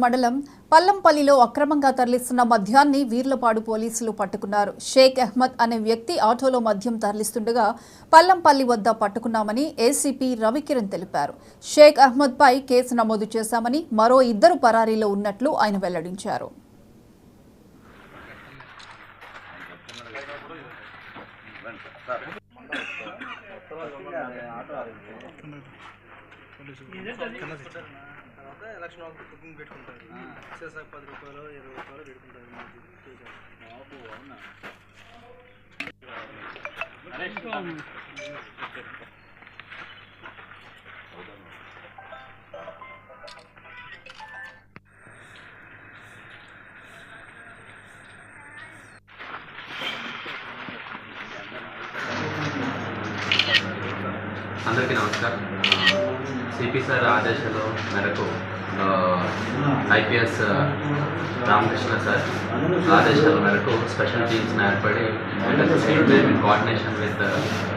మండలం పల్లంపల్లిలో అక్రమంగా తరలిస్తున్న మద్యాన్ని వీర్లపాడు పోలీసులు పట్టుకున్నారు. షేక్ అహ్మద్ అనే వ్యక్తి ఆటోలో మద్యం తరలిస్తుండగా పల్లంపల్లి వద్ద పట్టుకున్నామని ఏసీపీ రవికిరణ్ తెలిపారు. షేక్ అహ్మద్ పై కేసు నమోదు చేశామని, మరో 2 పరారీలో ఉన్నట్లు ఆయన వెల్లడించారు. ఎలక్షన్ వాళ్ళకి బుకింగ్ పెట్టుకుంటారు. చేసాక 10 రూపాయలు 20 రూపాయలు పెట్టుకుంటారు. అందరికీ నమస్కారం. సిపి సార్ ఆదేశాల మేరకు ఐపీఎస్ రామకృష్ణ సార్ ఆదేశాల మేరకు స్పెషల్ టీమ్స్ని ఏర్పడి and at the same time in coordination with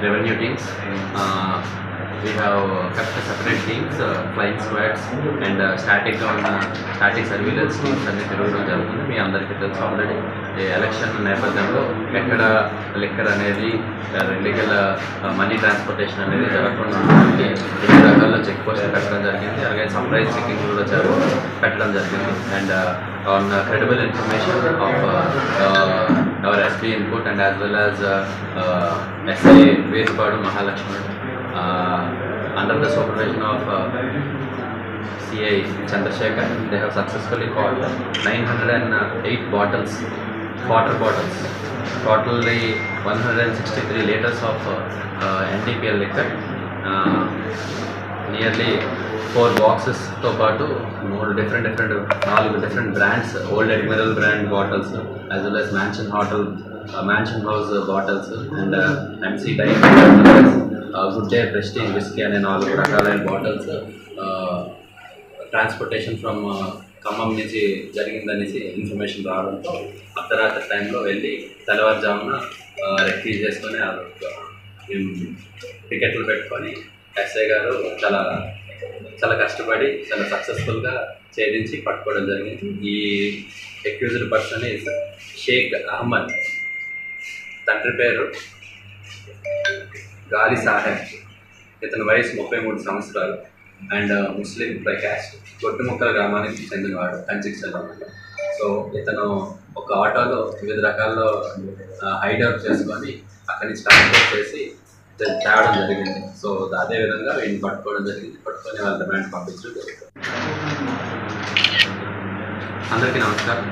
revenue teams we have kept separate teams, flying squads and static surveillance teams అన్ని తిరగడం జరుగుతుంది. మీ అందరికీ తెలుసు ఆల్రెడీ ఎలక్షన్ నేపథ్యంలో ఎక్కడ లిక్కర్ అనేది ఇల్లీగల్ మనీ ట్రాన్స్పోర్టేషన్ అనేది జరగకుండా ఉండడానికి ఎన్ని రకాల చెక్ పోస్ట్ పెట్టడం జరిగింది. అలాగే సర్ప్రైజ్ చెకింగ్ కూడా పెట్టడం జరిగింది. And on credible information of our SP input and as well as SI Veerlapadu Mahalakshmi under the supervision of CI Chandrasekhar, they have successfully caught 908 bottles, water bottles, totally 163 liters of NDPL liquor, nearly 4 boxes to paatu 4 different brands, Old Admiral brand bottles as well as Mansion House bottles and MC type good day prestige whisky అనే 4 రకాలైన bottles transportation from Khammam నుంచి జరిగిందనేసి information రావడంతో అర్ధరాత్రి టైంలో వెళ్ళి తెల్లవారుజామున రెక్టీ చేసుకొని టికెట్లు పెట్టుకొని ఎస్ఐ గారు చాలా కష్టపడి చాలా సక్సెస్ఫుల్గా ఛేదించి పట్టుకోవడం జరిగింది. ఈ accused person is Shaikh Ahmad, తండ్రి పేరు గాలి సాహెబ్, ఇతని వయసు 33 సంవత్సరాలు and Muslim by caste, Gottumukkala గ్రామానికి చెందినవాడు, కంచిక్సల్. సో ఇతను ఒక ఆటోలో వివిధ రకాల్లో హైడౌట్ చేసుకొని అక్కడి నుంచి ట్రాన్స్పోర్ట్ చేసి తేవడం జరిగింది. సో అదేవిధంగా వీడిని పట్టుకోవడం జరిగింది. పట్టుకొని వాళ్ళ రిమాండ్ పంపించడం జరుగుతుంది. అందరికీ నమస్కారం.